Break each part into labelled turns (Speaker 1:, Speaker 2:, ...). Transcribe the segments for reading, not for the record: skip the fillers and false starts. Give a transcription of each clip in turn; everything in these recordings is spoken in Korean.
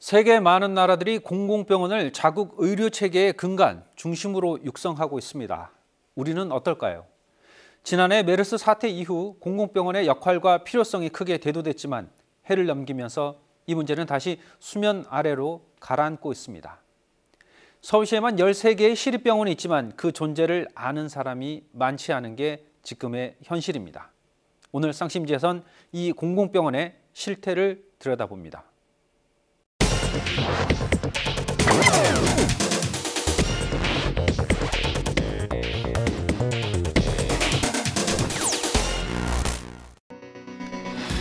Speaker 1: 세계 많은 나라들이 공공병원을 자국 의료 체계의 근간, 중심으로 육성하고 있습니다. 우리는 어떨까요? 지난해 메르스 사태 이후 공공병원의 역할과 필요성이 크게 대두됐지만 해를 넘기면서 이 문제는 다시 수면 아래로 가라앉고 있습니다. 서울시에만 13개의 시립병원이 있지만 그 존재를 아는 사람이 많지 않은 게 지금의 현실입니다. 오늘 쌍심지에선 이 공공병원의 실태를 들여다봅니다.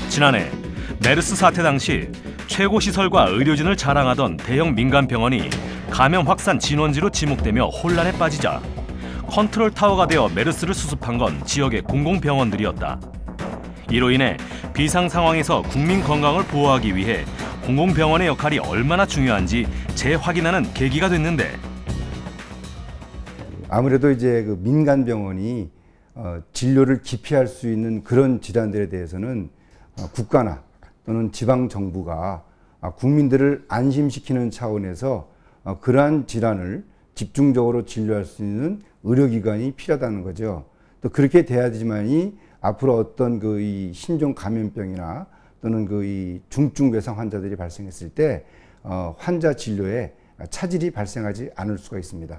Speaker 2: 지난해 메르스 사태 당시 최고 시설과 의료진을 자랑하던 대형 민간 병원이 감염 확산 진원지로 지목되며 혼란에 빠지자 컨트롤 타워가 되어 메르스를 수습한 건 지역의 공공병원들이었다. 이로 인해 비상 상황에서 국민 건강을 보호하기 위해 공공병원의 역할이 얼마나 중요한지 재확인하는 계기가 됐는데,
Speaker 3: 아무래도 이제 그 민간 병원이 진료를 기피할 수 있는 그런 질환들에 대해서는 국가나 또는 지방 정부가 국민들을 안심시키는 차원에서 그러한 질환을 집중적으로 진료할 수 있는 의료기관이 필요하다는 거죠. 또 그렇게 돼야지만이 앞으로 어떤 그 이 신종 감염병이나 또는 그 이 중증 외상 환자들이 발생했을 때 환자 진료에 차질이 발생하지 않을 수가 있습니다.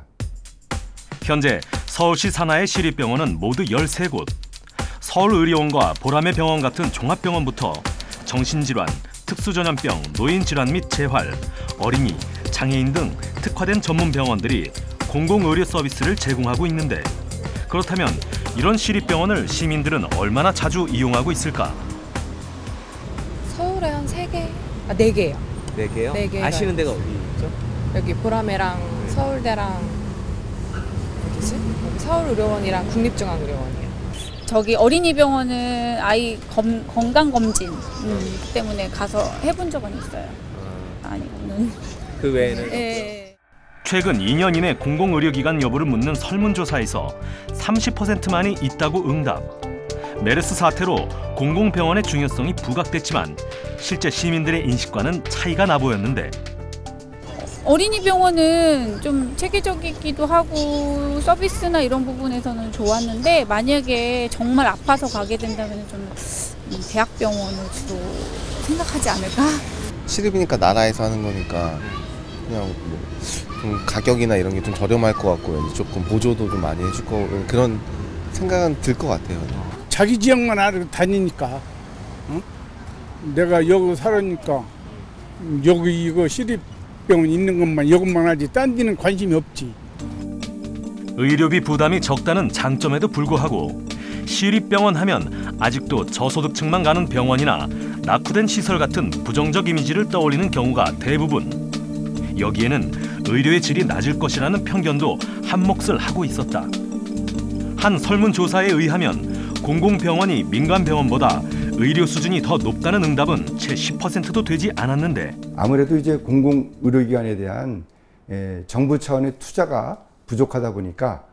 Speaker 2: 현재 서울시 산하의 시립병원은 모두 13곳. 서울의료원과 보라매 병원 같은 종합병원부터 정신질환, 특수전염병, 노인질환 및 재활, 어린이, 장애인 등 특화된 전문 병원들이 공공의료 서비스를 제공하고 있는데, 그렇다면 이런 시립병원을 시민들은 얼마나 자주 이용하고 있을까?
Speaker 4: 서울에 한 3개, 4개요.
Speaker 5: 4개요?
Speaker 4: 4개.
Speaker 5: 아시는 데가 어디 있죠?
Speaker 4: 여기 보라매랑 서울대랑 어디지? 여기 서울의료원이랑 국립중앙의료원이에요.
Speaker 6: 저기 어린이병원은 아이 건강검진 때문에 가서 해본 적은 있어요. 아니고는.
Speaker 5: 그 외에는?
Speaker 6: 예.
Speaker 2: 최근 2년 이내 공공의료기관 여부를 묻는 설문조사에서 30%만이 있다고 응답. 메르스 사태로 공공병원의 중요성이 부각됐지만 실제 시민들의 인식과는 차이가 나 보였는데,
Speaker 6: 어린이병원은 좀 체계적이기도 하고 서비스나 이런 부분에서는 좋았는데, 만약에 정말 아파서 가게 된다면 좀 대학병원을 주로 생각하지 않을까?
Speaker 7: 시립이니까 나라에서 하는 거니까 그냥 뭐 좀 가격이나 이런 게 좀 저렴할 것 같고 조금 보조도 좀 많이 해줄 거, 그런 생각은 들 것 같아요.
Speaker 8: 자기 지역만 알고 다니니까, 내가 여기 살으니까 여기 이거 시립병원 있는 것만 이것만 하지 딴 데는 관심이 없지.
Speaker 2: 의료비 부담이 적다는 장점에도 불구하고 시립병원 하면 아직도 저소득층만 가는 병원이나 낙후된 시설 같은 부정적 이미지를 떠올리는 경우가 대부분. 여기에는 의료의 질이 낮을 것이라는 편견도 한몫을 하고 있었다. 한 설문조사에 의하면 공공병원이 민간병원보다 의료 수준이 더 높다는 응답은 채 10%도 되지 않았는데,
Speaker 3: 아무래도 이제 공공의료기관에 대한 정부 차원의 투자가 부족하다 보니까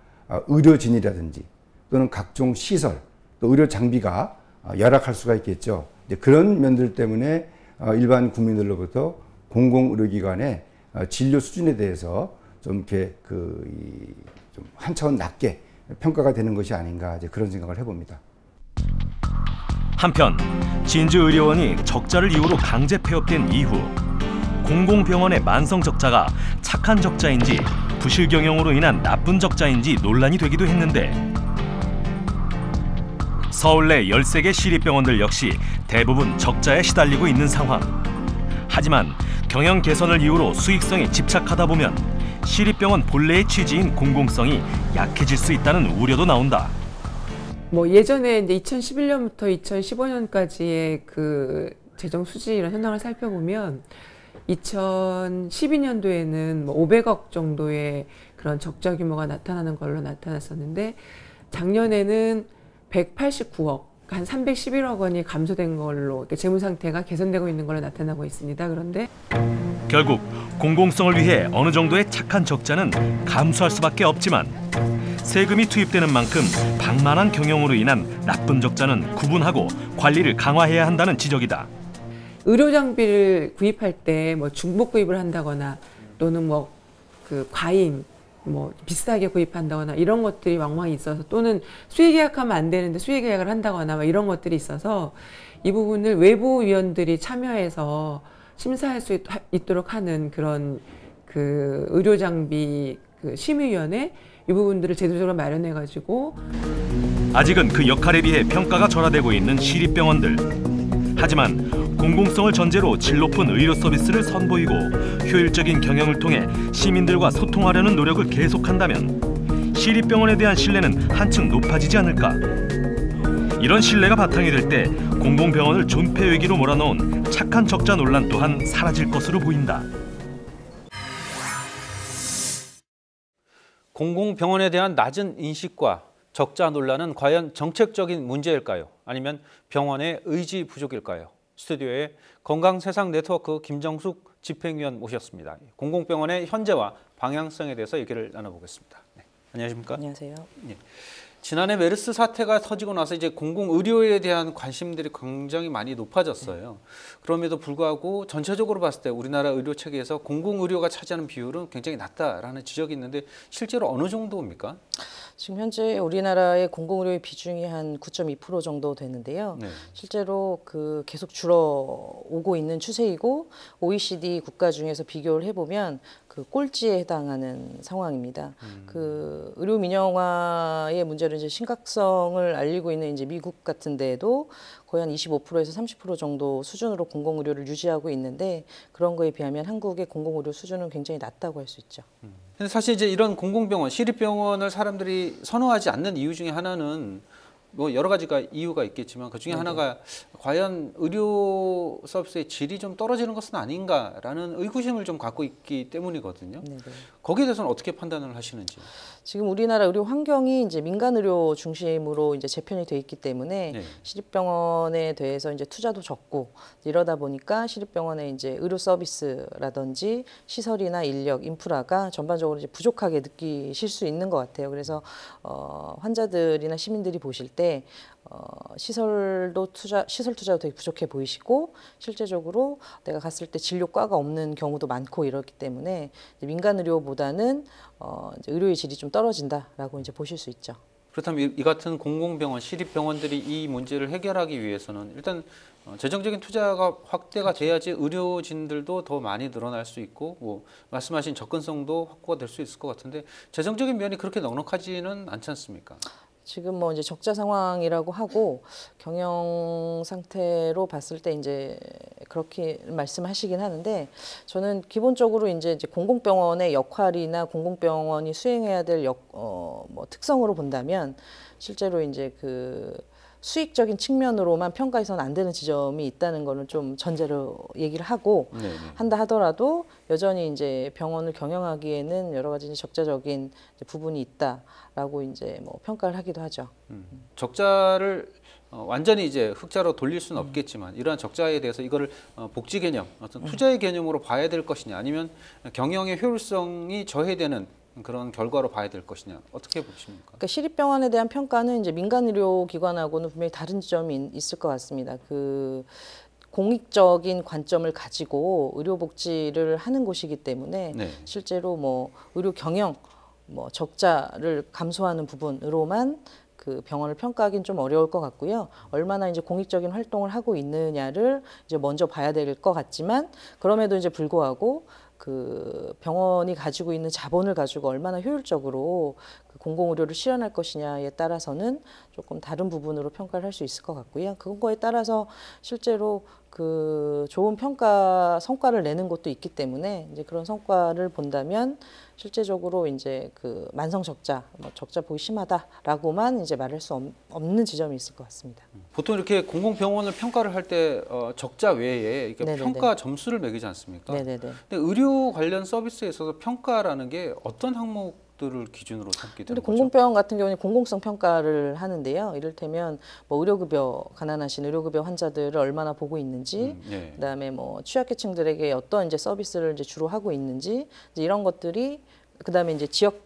Speaker 3: 의료진이라든지 또는 각종 시설, 또 의료 장비가 열악할 수가 있겠죠. 이제 그런 면들 때문에 일반 국민들로부터 공공의료기관의 진료 수준에 대해서 좀 이렇게 좀 한 차원 낮게 평가가 되는 것이 아닌가, 이제 그런 생각을 해봅니다.
Speaker 2: 한편 진주의료원이 적자를 이유로 강제 폐업된 이후 공공병원의 만성 적자가 착한 적자인지 부실 경영으로 인한 나쁜 적자인지 논란이 되기도 했는데, 서울 내 13개 시립병원들 역시 대부분 적자에 시달리고 있는 상황. 하지만 경영 개선을 이유로 수익성에 집착하다 보면 시립병원 본래의 취지인 공공성이 약해질 수 있다는 우려도 나온다.
Speaker 9: 뭐 예전에 이제 2011년부터 2015년까지의 그 재정 수지 이런 현황을 살펴보면 2012년도에는 뭐 500억 정도의 그런 적자 규모가 나타나는 걸로 나타났었는데, 작년에는 189억, 한 311억 원이 감소된 걸로 재무 상태가 개선되고 있는 걸로 나타나고 있습니다. 그런데
Speaker 2: 결국 공공성을 위해 어느 정도의 착한 적자는 감수할 수밖에 없지만, 세금이 투입되는 만큼 방만한 경영으로 인한 나쁜 적자는 구분하고 관리를 강화해야 한다는 지적이다.
Speaker 9: 의료 장비를 구입할 때 뭐 중복 구입을 한다거나 또는 뭐 그 과잉 뭐 비싸게 구입한다거나 이런 것들이 왕왕 있어서 또는 수의 계약하면 안 되는데 수의 계약을 한다거나 막 이런 것들이 있어서 이 부분을 외부 위원들이 참여해서 심사할 수 있도록 하는 그런 그 의료 장비 그 심의위원회 이 부분들을 제도적으로 마련해 가지고
Speaker 2: 아직은 그 역할에 비해 평가가 절하되고 있는 시립병원들. 하지만 공공성을 전제로 질 높은 의료 서비스를 선보이고 효율적인 경영을 통해 시민들과 소통하려는 노력을 계속한다면 시립병원에 대한 신뢰는 한층 높아지지 않을까. 이런 신뢰가 바탕이 될 때 공공병원을 존폐 위기로 몰아넣은 착한 적자 논란 또한 사라질 것으로 보인다.
Speaker 1: 공공병원에 대한 낮은 인식과 적자 논란은 과연 정책적인 문제일까요? 아니면 병원의 의지 부족일까요? 스튜디오에 건강세상 네트워크 김정숙 집행위원 모셨습니다. 공공병원의 현재와 방향성에 대해서 얘기를 나눠보겠습니다. 네. 안녕하십니까?
Speaker 10: 안녕하세요.
Speaker 1: 네. 지난해 메르스 사태가 터지고 나서 이제 공공의료에 대한 관심들이 굉장히 많이 높아졌어요. 그럼에도 불구하고 전체적으로 봤을 때 우리나라 의료 체계에서 공공의료가 차지하는 비율은 굉장히 낮다라는 지적이 있는데 실제로 어느 정도입니까?
Speaker 10: 지금 현재 우리나라의 공공의료의 비중이 한 9.2% 정도 되는데요.
Speaker 1: 네.
Speaker 10: 실제로 그 계속 줄어오고 있는 추세이고 OECD 국가 중에서 비교를 해보면 그 꼴찌에 해당하는 상황입니다. 그 의료 민영화의 문제를 이제 심각성을 알리고 있는 이제 미국 같은 데에도 거의 한 25%에서 30% 정도 수준으로 공공의료를 유지하고 있는데 그런 거에 비하면 한국의 공공의료 수준은 굉장히 낮다고 할 수 있죠.
Speaker 1: 근데 사실 이제 이런 공공병원, 시립병원을 사람들이 선호하지 않는 이유 중에 하나는 뭐 여러 가지가 이유가 있겠지만 그 중에 하나가 과연 의료 서비스의 질이 좀 떨어지는 것은 아닌가라는 의구심을 좀 갖고 있기 때문이거든요.
Speaker 10: 네네.
Speaker 1: 거기에 대해서는 어떻게 판단을 하시는지?
Speaker 10: 지금 우리나라 의료 환경이 이제 민간 의료 중심으로 이제 재편이 돼 있기 때문에
Speaker 1: 네.
Speaker 10: 시립병원에 대해서 이제 투자도 적고 이러다 보니까 시립병원의 이제 의료 서비스라든지 시설이나 인력, 인프라가 전반적으로 이제 부족하게 느끼실 수 있는 것 같아요. 그래서 환자들이나 시민들이 보실 때 시설 투자도 되게 부족해 보이시고 실제적으로 내가 갔을 때 진료과가 없는 경우도 많고 이렇기 때문에 이제 민간 의료보다는 이제 의료의 질이 좀 떨어진다라고 이제 보실 수 있죠.
Speaker 1: 그렇다면 이 같은 공공병원, 시립병원들이 이 문제를 해결하기 위해서는 일단 재정적인 투자가 확대가 돼야지 의료진들도 더 많이 늘어날 수 있고 뭐 말씀하신 접근성도 확보가 될 수 있을 것 같은데 재정적인 면이 그렇게 넉넉하지는 않지 않습니까?
Speaker 10: 지금 뭐 이제 적자 상황이라고 하고 경영 상태로 봤을 때 이제 그렇게 말씀하시긴 하는데 저는 기본적으로 이제 공공병원의 역할이나 공공병원이 수행해야 될 뭐 특성으로 본다면 실제로 이제 그 수익적인 측면으로만 평가해서는 안 되는 지점이 있다는 거는 좀 전제로 얘기를 하고
Speaker 1: 네네.
Speaker 10: 한다 하더라도 여전히 이제 병원을 경영하기에는 여러 가지 적자적인 부분이 있다라고 이제 뭐 평가를 하기도 하죠.
Speaker 1: 적자를 완전히 이제 흑자로 돌릴 수는 없겠지만 이러한 적자에 대해서 이거를 복지 개념, 어떤 투자의 개념으로 봐야 될 것이냐 아니면 경영의 효율성이 저해되는 그런 결과로 봐야 될 것이냐 어떻게 보십니까?
Speaker 10: 그러니까 시립병원에 대한 평가는 이제 민간 의료기관하고는 분명히 다른 지점이 있을 것 같습니다. 그 공익적인 관점을 가지고 의료복지를 하는 곳이기 때문에
Speaker 1: 네.
Speaker 10: 실제로 뭐 의료 경영, 뭐 적자를 감소하는 부분으로만 그 병원을 평가하기는 좀 어려울 것 같고요. 얼마나 이제 공익적인 활동을 하고 있느냐를 이제 먼저 봐야 될 것 같지만 그럼에도 이제 불구하고 그 병원이 가지고 있는 자본을 가지고 얼마나 효율적으로 그 공공의료를 실현할 것이냐에 따라서는 조금 다른 부분으로 평가를 할 수 있을 것 같고요. 그거에 따라서 실제로 그 좋은 평가 성과를 내는 곳도 있기 때문에 이제 그런 성과를 본다면 실제적으로 이제 그 만성 적자, 뭐 적자 보기 심하다라고만 이제 말할 수 없는 지점이 있을 것 같습니다.
Speaker 1: 보통 이렇게 공공병원을 평가를 할 때 적자 외에 이렇게
Speaker 10: 네네네.
Speaker 1: 평가 점수를 매기지 않습니까?
Speaker 10: 네네네.
Speaker 1: 근데 의료 관련 서비스에 있어서 평가라는 게 어떤 항목들을 기준으로 삼게 되는
Speaker 10: 근데
Speaker 1: 거죠?
Speaker 10: 공공병원 같은 경우는 공공성 평가를 하는데요. 이를테면 뭐 의료급여 가난하신 의료급여 환자들을 얼마나 보고 있는지,
Speaker 1: 네.
Speaker 10: 그다음에 뭐 취약계층들에게 어떤 이제 서비스를 이제 주로 하고 있는지 이제 이런 것들이 그다음에 이제 지역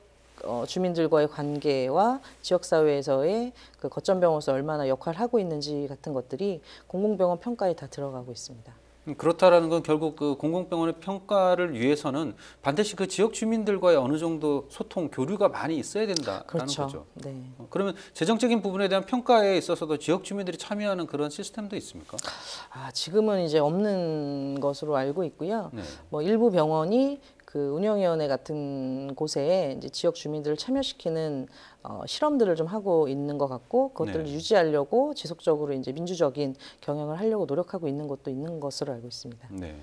Speaker 10: 주민들과의 관계와 지역사회에서의 그 거점병원으로서 얼마나 역할을 하고 있는지 같은 것들이 공공병원 평가에 다 들어가고 있습니다.
Speaker 1: 그렇다라는 건 결국 그 공공병원의 평가를 위해서는 반드시 그 지역 주민들과의 어느 정도 소통, 교류가 많이 있어야 된다라는
Speaker 10: 그렇죠.
Speaker 1: 거죠.
Speaker 10: 네.
Speaker 1: 그러면 재정적인 부분에 대한 평가에 있어서도 지역 주민들이 참여하는 그런 시스템도 있습니까?
Speaker 10: 지금은 이제 없는 것으로 알고 있고요.
Speaker 1: 네.
Speaker 10: 뭐 일부 병원이 그 운영위원회 같은 곳에 이제 지역 주민들을 참여시키는 실험들을 좀 하고 있는 것 같고 그것들을
Speaker 1: 네.
Speaker 10: 유지하려고 지속적으로 이제 민주적인 경영을 하려고 노력하고 있는 것도 있는 것으로 알고 있습니다.
Speaker 1: 네.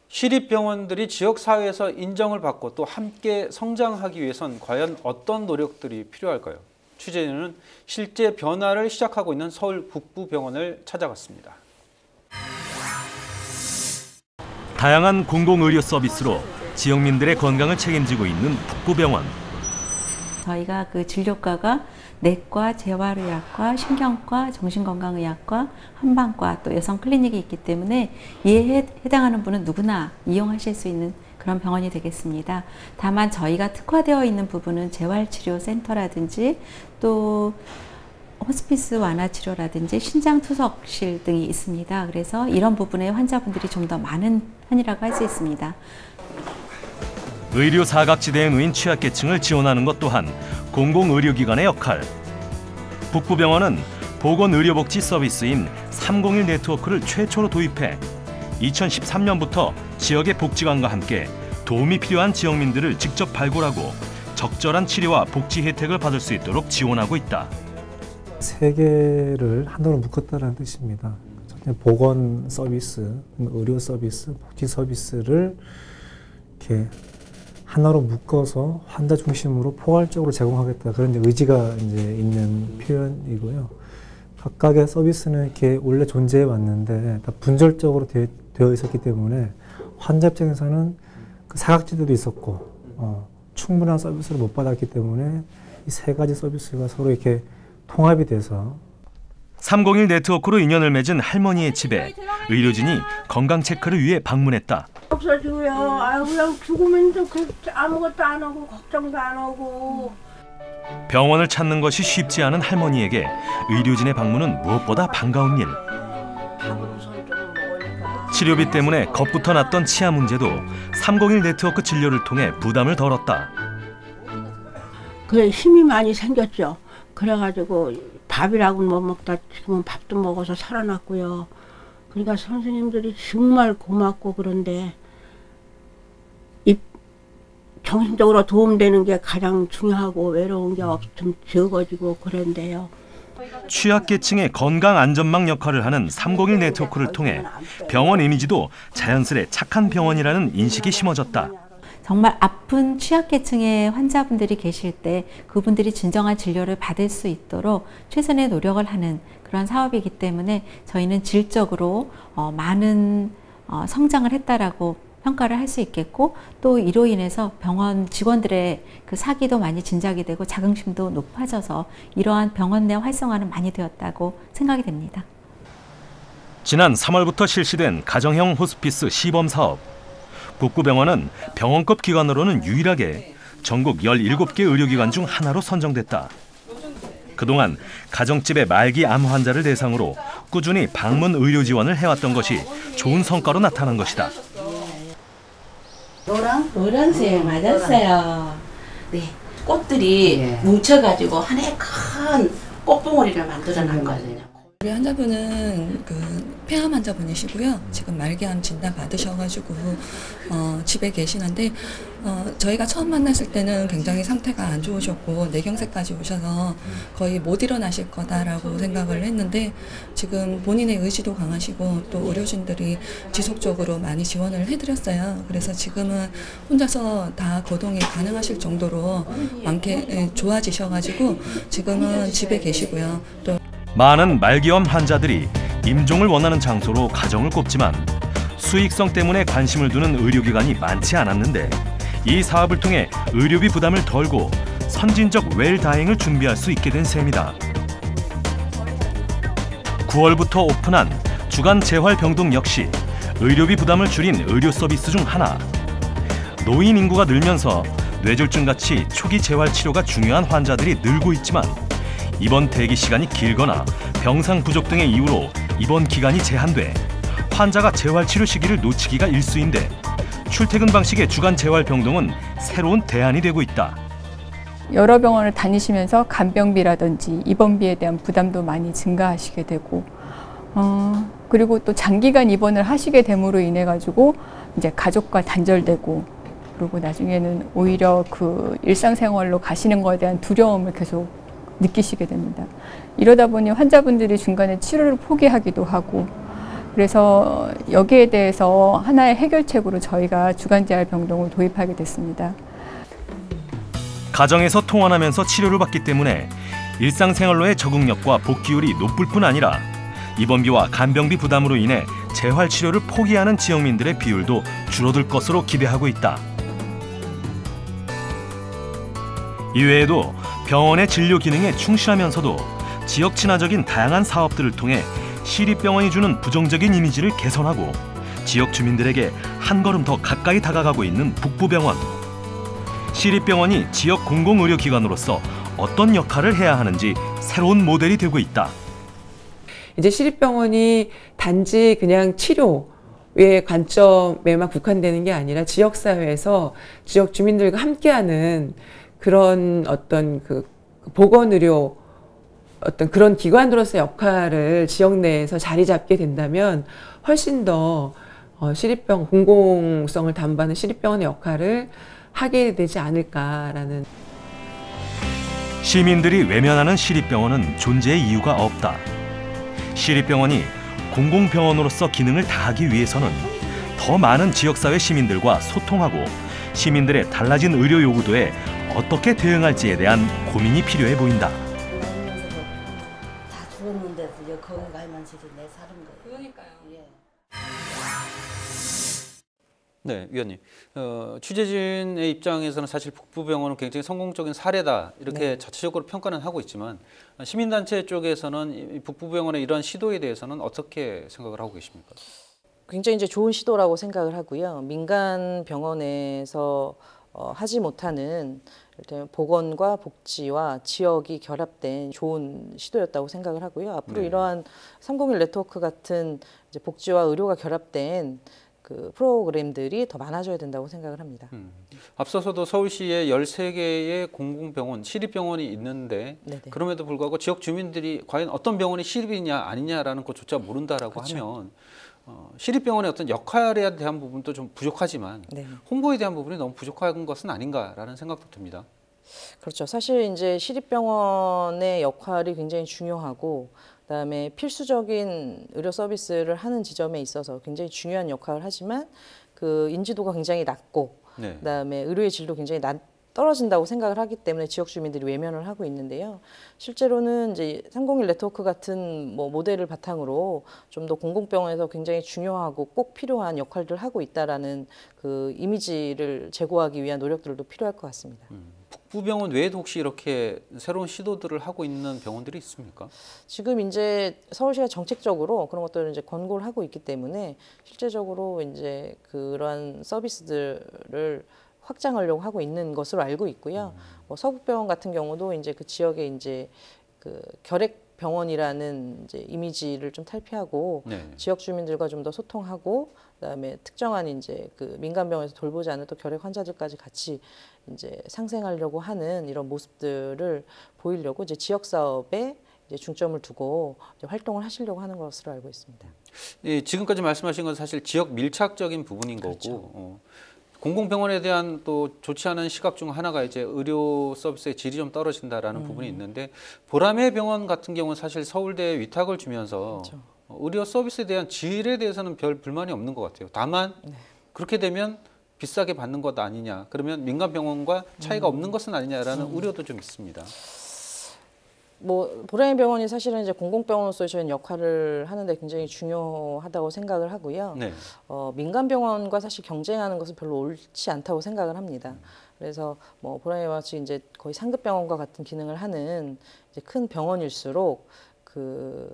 Speaker 1: 시립병원들이 지역 사회에서 인정을 받고 또 함께 성장하기 위해선 과연 어떤 노력들이 필요할까요? 취재진은 실제 변화를 시작하고 있는 서울 북부병원을 찾아갔습니다.
Speaker 2: 다양한 공공의료 서비스로 지역민들의 건강을 책임지고 있는 북부병원.
Speaker 11: 저희가 그 진료과가 내과, 재활의학과, 신경과, 정신건강의학과, 한방과 또 여성 클리닉이 있기 때문에 이에 해당하는 분은 누구나 이용하실 수 있는 그런 병원이 되겠습니다. 다만 저희가 특화되어 있는 부분은 재활치료센터라든지 또 호스피스 완화치료라든지 신장투석실 등이 있습니다. 그래서 이런 부분에 환자분들이 좀 더 많은 편이라고 할 수 있습니다.
Speaker 2: 의료 사각지대에 놓인 취약계층을 지원하는 것 또한 공공의료기관의 역할. 북부병원은 보건의료복지 서비스인 301 네트워크를 최초로 도입해 2013년부터 지역의 복지관과 함께 도움이 필요한 지역민들을 직접 발굴하고 적절한 치료와 복지 혜택을 받을 수 있도록 지원하고 있다.
Speaker 12: 세 개를 하나로 묶었다는 뜻입니다. 보건 서비스, 의료 서비스, 복지 서비스를 이렇게 하나로 묶어서 환자 중심으로 포괄적으로 제공하겠다, 그런 의지가 이제 있는 표현이고요. 각각의 서비스는 이렇게 원래 존재해 왔는데 다 분절적으로 되어 있었기 때문에 환자 입장에서는 그 사각지대도 있었고 충분한 서비스를 못 받았기 때문에 이 세 가지 서비스가 서로 이렇게 통합이 돼서
Speaker 2: 301 네트워크로 인연을 맺은 할머니의 집에 의료진이 건강 체크를 위해 방문했다.
Speaker 13: 없어지고요. 아유, 그냥 죽으면 아무것도 안 하고 걱정도 안 하고.
Speaker 2: 병원을 찾는 것이 쉽지 않은 할머니에게 의료진의 방문은 무엇보다 반가운 일. 치료비 때문에 겁부터 났던 치아 문제도 301 네트워크 진료를 통해 부담을 덜었다.
Speaker 13: 그래, 힘이 많이 생겼죠. 그래가지고 밥이라고 못 먹다 지금은 밥도 먹어서 살아났고요. 그러니까 선생님들이 정말 고맙고 그런데 정신적으로 도움되는 게 가장 중요하고 외로운 게 좀 적어지고 그런데요.
Speaker 2: 취약계층의 건강 안전망 역할을 하는 301 네트워크를 통해 병원 이미지도 자연스레 착한 병원이라는 인식이 심어졌다.
Speaker 11: 정말 아픈 취약계층의 환자분들이 계실 때 그분들이 진정한 진료를 받을 수 있도록 최선의 노력을 하는 그런 사업이기 때문에 저희는 질적으로 많은 성장을 했다라고 평가를 할 수 있겠고, 또 이로 인해서 병원 직원들의 그 사기도 많이 진작이 되고 자긍심도 높아져서 이러한 병원 내 활성화는 많이 되었다고 생각이 됩니다.
Speaker 2: 지난 3월부터 실시된 가정형 호스피스 시범 사업. 북부병원은 병원급 기관으로는 유일하게 전국 17개 의료기관 중 하나로 선정됐다. 그동안 가정집의 말기 암 환자를 대상으로 꾸준히 방문 의료 지원을 해왔던 것이 좋은 성과로 나타난 것이다.
Speaker 14: 노란색 맞았어요. 네, 꽃들이 뭉쳐가지고 하나의 큰 꽃봉오리를 만들어놨거든요.
Speaker 15: 우리 환자분은 폐암 환자분이시고요. 지금 말기암 진단 받으셔가지고 집에 계시는데 저희가 처음 만났을 때는 굉장히 상태가 안 좋으셨고 뇌경색까지 오셔서 거의 못 일어나실 거다라고 생각을 했는데 지금 본인의 의지도 강하시고 또 의료진들이 지속적으로 많이 지원을 해드렸어요. 그래서 지금은 혼자서 다 거동이 가능하실 정도로 많게 좋아지셔가지고 지금은 집에 계시고요. 또
Speaker 2: 많은 말기암 환자들이 임종을 원하는 장소로 가정을 꼽지만 수익성 때문에 관심을 두는 의료기관이 많지 않았는데 이 사업을 통해 의료비 부담을 덜고 선진적 웰다잉을 준비할 수 있게 된 셈이다. 9월부터 오픈한 주간 재활병동 역시 의료비 부담을 줄인 의료 서비스 중 하나. 노인 인구가 늘면서 뇌졸중같이 초기 재활치료가 중요한 환자들이 늘고 있지만 입원 대기 시간이 길거나 병상 부족 등의 이유로 입원 기간이 제한돼 환자가 재활치료 시기를 놓치기가 일쑤인데 출퇴근 방식의 주간 재활병동은 새로운 대안이 되고 있다.
Speaker 16: 여러 병원을 다니시면서 간병비라든지 입원비에 대한 부담도 많이 증가하시게 되고 그리고 또 장기간 입원을 하시게 됨으로 인해 가지고 이제 가족과 단절되고 그리고 나중에는 오히려 그 일상생활로 가시는 것에 대한 두려움을 계속 느끼시게 됩니다. 이러다 보니 환자분들이 중간에 치료를 포기하기도 하고 그래서 여기에 대해서 하나의 해결책으로 저희가 주간재활병동을 도입하게 됐습니다.
Speaker 2: 가정에서 통원하면서 치료를 받기 때문에 일상생활로의 적응력과 복귀율이 높을 뿐 아니라 입원비와 간병비 부담으로 인해 재활치료를 포기하는 지역민들의 비율도 줄어들 것으로 기대하고 있다. 이외에도 병원의 진료 기능에 충실하면서도 지역 친화적인 다양한 사업들을 통해 시립병원이 주는 부정적인 이미지를 개선하고 지역 주민들에게 한 걸음 더 가까이 다가가고 있는 북부병원. 시립병원이 지역 공공의료기관으로서 어떤 역할을 해야 하는지 새로운 모델이 되고 있다.
Speaker 9: 이제 시립병원이 단지 그냥 치료의 관점에만 국한되는 게 아니라 지역사회에서 지역 주민들과 함께하는 그런 어떤 그 보건의료 어떤 그런 기관으로서의 역할을 지역 내에서 자리 잡게 된다면 훨씬 더 시립병원, 공공성을 담보하는 시립병원의 역할을 하게 되지 않을까라는.
Speaker 2: 시민들이 외면하는 시립병원은 존재의 이유가 없다. 시립병원이 공공병원으로서 기능을 다하기 위해서는 더 많은 지역사회 시민들과 소통하고 시민들의 달라진 의료 요구도에 어떻게 대응할지에 대한 고민이 필요해 보인다.
Speaker 13: 다 죽었는데 거기 가면서 내 사는 거예요.
Speaker 4: 그러니까요.
Speaker 13: 예.
Speaker 1: 네, 위원님. 취재진의 입장에서는 사실 북부병원은 굉장히 성공적인 사례다 이렇게
Speaker 10: 네.
Speaker 1: 자체적으로 평가는 하고 있지만 시민단체 쪽에서는 이 북부병원의 이러한 시도에 대해서는 어떻게 생각을 하고 계십니까?
Speaker 10: 굉장히 이제 좋은 시도라고 생각을 하고요. 민간 병원에서 하지 못하는 보건과 복지와 지역이 결합된 좋은 시도였다고 생각을 하고요. 앞으로
Speaker 1: 네.
Speaker 10: 이러한 301 네트워크 같은 이제 복지와 의료가 결합된 그 프로그램들이 더 많아져야 된다고 생각을 합니다.
Speaker 1: 앞서서도 서울시에 13개의 공공병원, 시립병원이 있는데
Speaker 10: 네네.
Speaker 1: 그럼에도 불구하고 지역 주민들이 과연 어떤 병원이 시립이냐 아니냐라는 것조차 모른다라고
Speaker 10: 그렇죠.
Speaker 1: 하면 시립병원의 어떤 역할에 대한 부분도 좀 부족하지만
Speaker 10: 네.
Speaker 1: 홍보에 대한 부분이 너무 부족한 것은 아닌가라는 생각도 듭니다.
Speaker 10: 그렇죠. 사실 이제 시립병원의 역할이 굉장히 중요하고 그다음에 필수적인 의료 서비스를 하는 지점에 있어서 굉장히 중요한 역할을 하지만 그 인지도가 굉장히 낮고
Speaker 1: 네.
Speaker 10: 그다음에 의료의 질도 굉장히 떨어진다고 생각을 하기 때문에 지역 주민들이 외면을 하고 있는데요. 실제로는 이제 301 네트워크 같은 뭐 모델을 바탕으로 좀 더 공공병원에서 굉장히 중요하고 꼭 필요한 역할들을 하고 있다라는 그 이미지를 제고하기 위한 노력들도 필요할 것 같습니다.
Speaker 1: 북부병원 외에도 혹시 이렇게 새로운 시도들을 하고 있는 병원들이 있습니까?
Speaker 10: 지금 이제 서울시가 정책적으로 그런 것들을 이제 권고를 하고 있기 때문에 실제적으로 이제 그러한 서비스들을 확장하려고 하고 있는 것으로 알고 있고요. 뭐 서북병원 같은 경우도 이제 그 지역에 이제 그 결핵병원이라는 이제 이미지를 좀 탈피하고
Speaker 1: 네.
Speaker 10: 지역 주민들과 좀 더 소통하고 그다음에 특정한 이제 그 민간병원에서 돌보지 않은 또 결핵 환자들까지 같이 이제 상생하려고 하는 이런 모습들을 보이려고 이제 지역 사업에 이제 중점을 두고 이제 활동을 하시려고 하는 것으로 알고 있습니다.
Speaker 1: 예, 지금까지 말씀하신 건 사실 지역 밀착적인 부분인
Speaker 10: 그렇죠.
Speaker 1: 거고 공공병원에 대한 또 좋지 않은 시각 중 하나가 이제 의료 서비스의 질이 좀 떨어진다라는 부분이 있는데 보라매 병원 같은 경우는 사실 서울대에 위탁을 주면서
Speaker 10: 그렇죠.
Speaker 1: 의료 서비스에 대한 질에 대해서는 별 불만이 없는 것 같아요. 다만 그렇게 되면 비싸게 받는 것 아니냐, 그러면 민간 병원과 차이가 없는 것은 아니냐라는 우려도 좀 있습니다.
Speaker 10: 뭐 보라매 병원이 사실은 이제 공공병원으로서의 저희는 역할을 하는데 굉장히 중요하다고 생각을 하고요.
Speaker 1: 네.
Speaker 10: 민간 병원과 사실 경쟁하는 것은 별로 옳지 않다고 생각을 합니다. 그래서 뭐 보라매와 같이 이제 거의 상급 병원과 같은 기능을 하는 이제 큰 병원일수록 그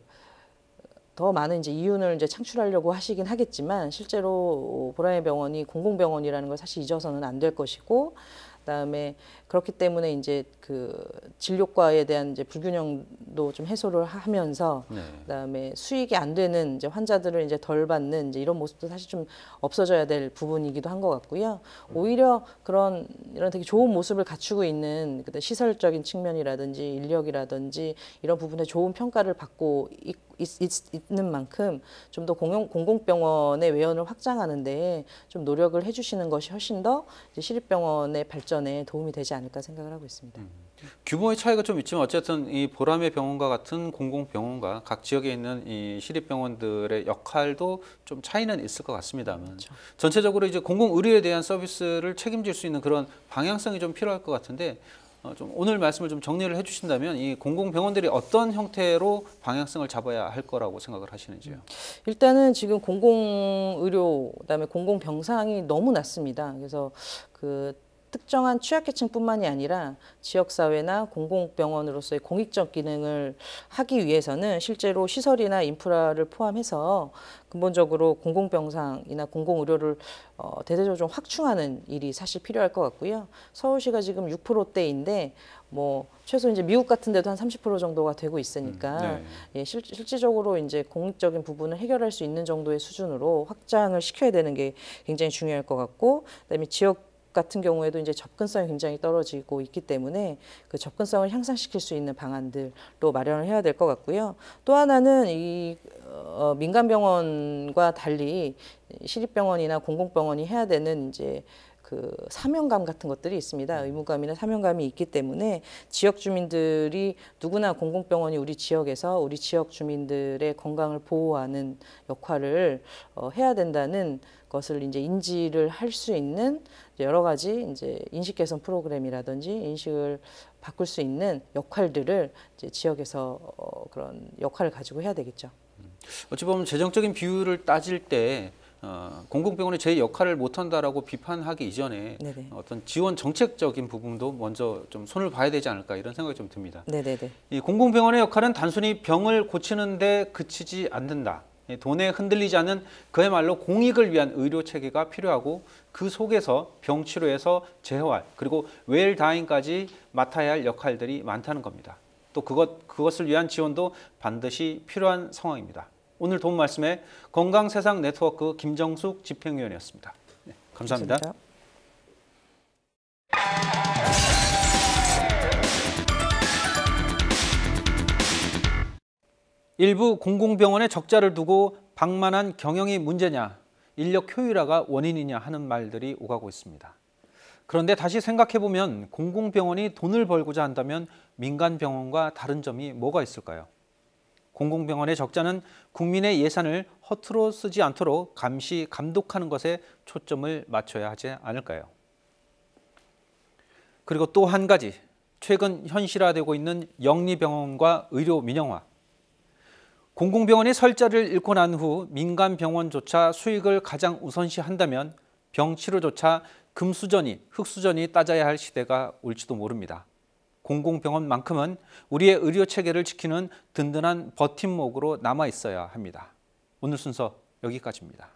Speaker 10: 더 많은 이제 이윤을 이제 창출하려고 하시긴 하겠지만 실제로 보라매 병원이 공공병원이라는 걸 사실 잊어서는 안 될 것이고. 그다음에 그렇기 때문에 이제 그 진료과에 대한 이제 불균형도 좀 해소를 하면서 그다음에 수익이 안 되는 이제 환자들을 이제 덜 받는 이제 이런 모습도 사실 좀 없어져야 될 부분이기도 한 것 같고요. 오히려 이런 되게 좋은 모습을 갖추고 있는 시설적인 측면이라든지 인력이라든지 이런 부분에 좋은 평가를 받고 있는 만큼 좀 더 공공병원의 외연을 확장하는데 좀 노력을 해주시는 것이 훨씬 더 이제 시립병원의 발전에 도움이 되지 않을까 생각을 하고 있습니다.
Speaker 1: 규모의 차이가 좀 있지만 어쨌든 이 보람의 병원과 같은 공공병원과 각 지역에 있는 이 시립병원들의 역할도 좀 차이는 있을 것 같습니다만 그렇죠. 전체적으로 이제 공공의료에 대한 서비스를 책임질 수 있는 그런 방향성이 좀 필요할 것 같은데 좀 오늘 말씀을 좀 정리를 해주신다면 이 공공병원들이 어떤 형태로 방향성을 잡아야 할 거라고 생각을 하시는지요?
Speaker 10: 일단은 지금 공공의료 그다음에 공공병상이 너무 낮습니다. 그래서 특정한 취약계층뿐만이 아니라 지역사회나 공공병원으로서의 공익적 기능을 하기 위해서는 실제로 시설이나 인프라를 포함해서 근본적으로 공공병상이나 공공의료를 대대적으로 좀 확충하는 일이 사실 필요할 것 같고요. 서울시가 지금 6%대인데 최소 이제 미국 같은 데도 한 30% 정도가 되고 있으니까 실질적으로 이제 공익적인 부분을 해결할 수 있는 정도의 수준으로 확장을 시켜야 되는 게 굉장히 중요할 것 같고 그다음에 지역 같은 경우에도 이제 접근성이 굉장히 떨어지고 있기 때문에 그 접근성을 향상시킬 수 있는 방안들로 마련을 해야 될 것 같고요. 또 하나는 이 민간병원과 달리 시립병원이나 공공병원이 해야 되는 이제 사명감 같은 것들이 있습니다. 의무감이나 사명감이 있기 때문에 지역 주민들이 누구나 공공병원이 우리 지역에서 우리 지역 주민들의 건강을 보호하는 역할을 해야 된다는 것을 이제 인지를 할 수 있는 여러 가지 이제 인식 개선 프로그램이라든지 인식을 바꿀 수 있는 역할들을 이제 지역에서 그런 역할을 가지고 해야 되겠죠.
Speaker 1: 어찌 보면 재정적인 비율을 따질 때 공공병원이 제 역할을 못한다라고 비판하기 이전에 어떤 지원 정책적인 부분도 먼저 좀 손을 봐야 되지 않을까 이런 생각이 좀 듭니다. 이 공공병원의 역할은 단순히 병을 고치는 데 그치지 않는다. 돈에 흔들리지 않는 그야말로 공익을 위한 의료 체계가 필요하고 그 속에서 병치료에서 재활 그리고 웰다잉까지 맡아야 할 역할들이 많다는 겁니다. 또 그것을 위한 지원도 반드시 필요한 상황입니다. 오늘 도움 말씀에 건강세상 네트워크 김정숙 집행위원이었습니다. 네, 감사합니다. 일부 공공병원에 적자를 두고 방만한 경영이 문제냐, 인력 효율화가 원인이냐 하는 말들이 오가고 있습니다. 그런데 다시 생각해보면 공공병원이 돈을 벌고자 한다면 민간병원과 다른 점이 뭐가 있을까요? 공공병원의 적자는 국민의 예산을 허투루 쓰지 않도록 감시, 감독하는 것에 초점을 맞춰야 하지 않을까요? 그리고 또 한 가지, 최근 현실화되고 있는 영리병원과 의료 민영화. 공공병원이 설자를 잃고 난 후 민간병원조차 수익을 가장 우선시한다면 병치료조차 금수저니 흑수저니 따져야 할 시대가 올지도 모릅니다. 공공병원만큼은 우리의 의료체계를 지키는 든든한 버팀목으로 남아 있어야 합니다. 오늘 순서 여기까지입니다.